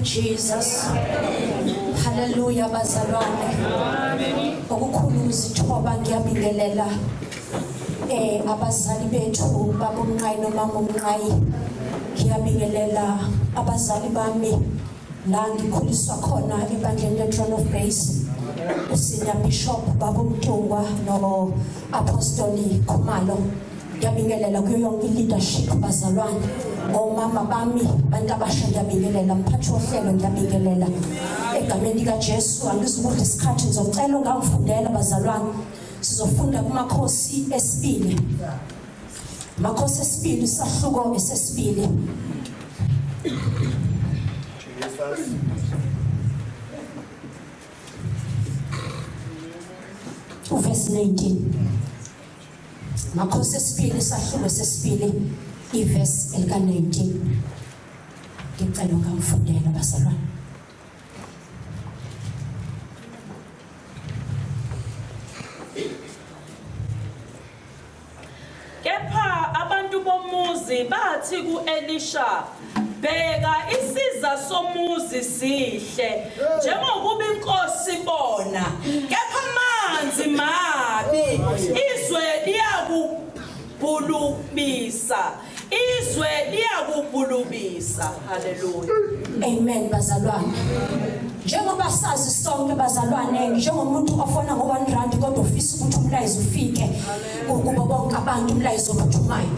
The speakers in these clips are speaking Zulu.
Jesus. Hallelujah bazalwane. Okukhulu izithoba ngiyabingelela abazali bethu babomnqayi nomama omnqayi. Ngiyabingelela abazali bami la ngikhuliswa khona ebandleni leThrone of Grace. Usina Bishop Babomtungwa no Apostoli Khumalo. Ngiyabingelela kuyo yonke leadership bazalwane. Omama bami bantu abasha ngiyabingelela, mphathi wohlelo ngiyabingelela. Egameni likaJesu angizukuthi isikhathi ngizocela ungangifundela bazalwane. Sizofunda kumakhosi esibili. Makhosi esibili sahluko esesibili. Verse 19. Makhosi esibili sahluko esesibili. Verse 19. Ngicela ungangifundela bazalwane. Kepha abantu bomuzi bathi ku-Elisha, bheka isiza somuzi sihle njengokuba inkosi ibona, kepha amanzi mabi, izwe liyakubhulubisa. Izwe liyakubhulubisa. Hallelujah. Amen bazalwane. Njengoba sazi sonke bazalwane, njengomuntu ofuna ngo1 kodwa ufisa ukuthi umlayezo ufike kubo bonke abantu, umlayezo ophuthumayo.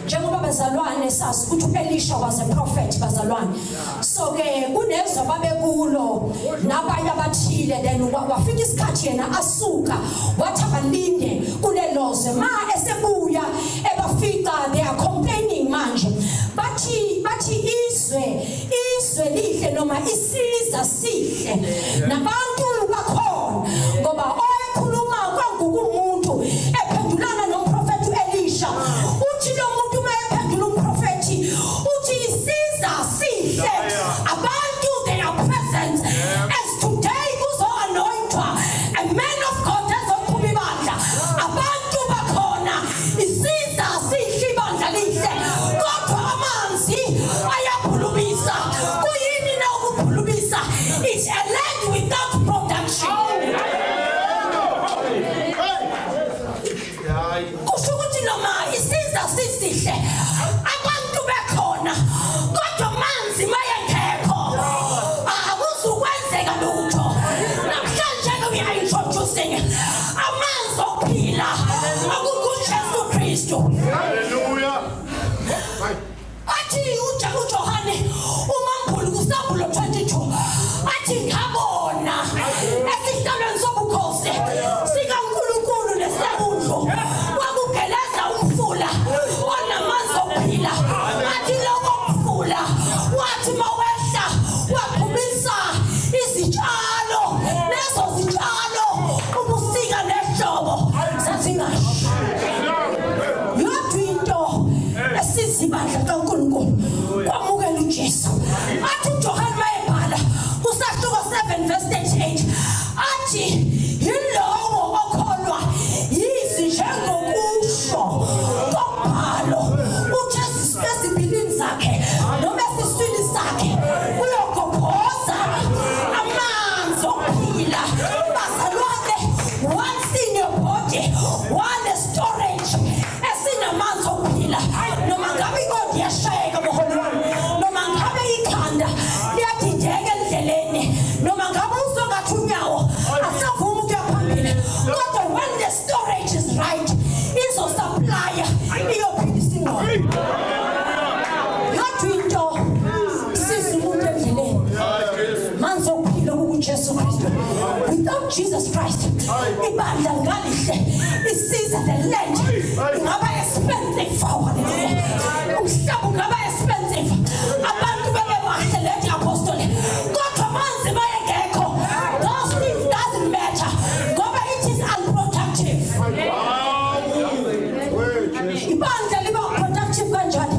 Njengoba bazalwane sazi ukuthi Elisha was a prophet bazalwane. So ke kunezwe babekulo nabanye abathile, then wafika isikhathi yena asuka wathi abalinde kulelozwe. Ma esebuya ebafika they are complaining manje. Bathi izwe lihle noma isiza sihle nabantu bakhona ngoba oyikhuluma kwangukumuntu ephendulana nomprofeti uElisha. Uthi lo muntu mayephendula umprofeti uthi isiza sihle abantu they are present as today kuzo anointwa a man of God ezoqhubha ibandla abantu bakhona isiza sihle ibandla lihle kodwa amanzi ayaphulubisa. Kuyini na ukuphulubisa? It's a land without production. Kusho ukuthi noma isiza sisihle abantu bekhona kodwa amanzi mayengekho akuzukwenzeka lutho. Namhlanje we are introducing amanzi okuphila akukuJesu Kristu. Hallelujah. Athi uJohane uMamphulu kuSambulo 22 athi ngabona esihlalweni sobukhosi sikaNkulunkulu nesebundlu kwakugeleza umfula onamanzi okuphila. Athi lokho umfula wathi mawehla waphumisa izitshalo, lezo zitshalo ubusika nehlobo zazingashi. Yodwa into esizibandla kaNkulunkulu kwamukela uJesu. Athi uJohane mayebhala kusahluko 7 verse 38 athi yilowo okholwa yizi njengokusho kombhalo uJesu ezibilini zakhe noma esiswini sakhe uyogobhoza amanzi okuphila. unyawo asavuma ukuya phambili kodwa when the storage is right izo supplier iyophilisa ingqondo yathi into sisimuntu endleleni manzi okuphila kuJesu Kristu without Jesus Christ ibandla ngalihle isiza the land ingaba expensive for umhlaba ungaba expensive abantu bebebahle lethi apostoli kodwa manzi bayengekho those things doesn't matter ngoba it is unproductive ibandla liba productive kanjani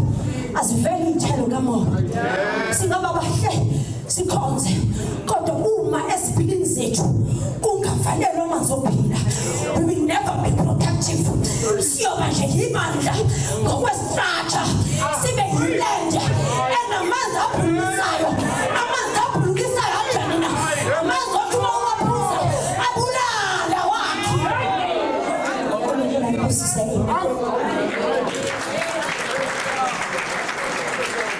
asiveli ithelo kamoya singaba bahle sikhonze kodwa uma esiphilini zethu kungafanele manzi okuphila we will never be productive siyoba nje ibandla ngokwestrategy sibe yilende enamanzi aphulukisayo amanzi aphulukisayo anjani amanzi othuma uwaphuza abulala wakhe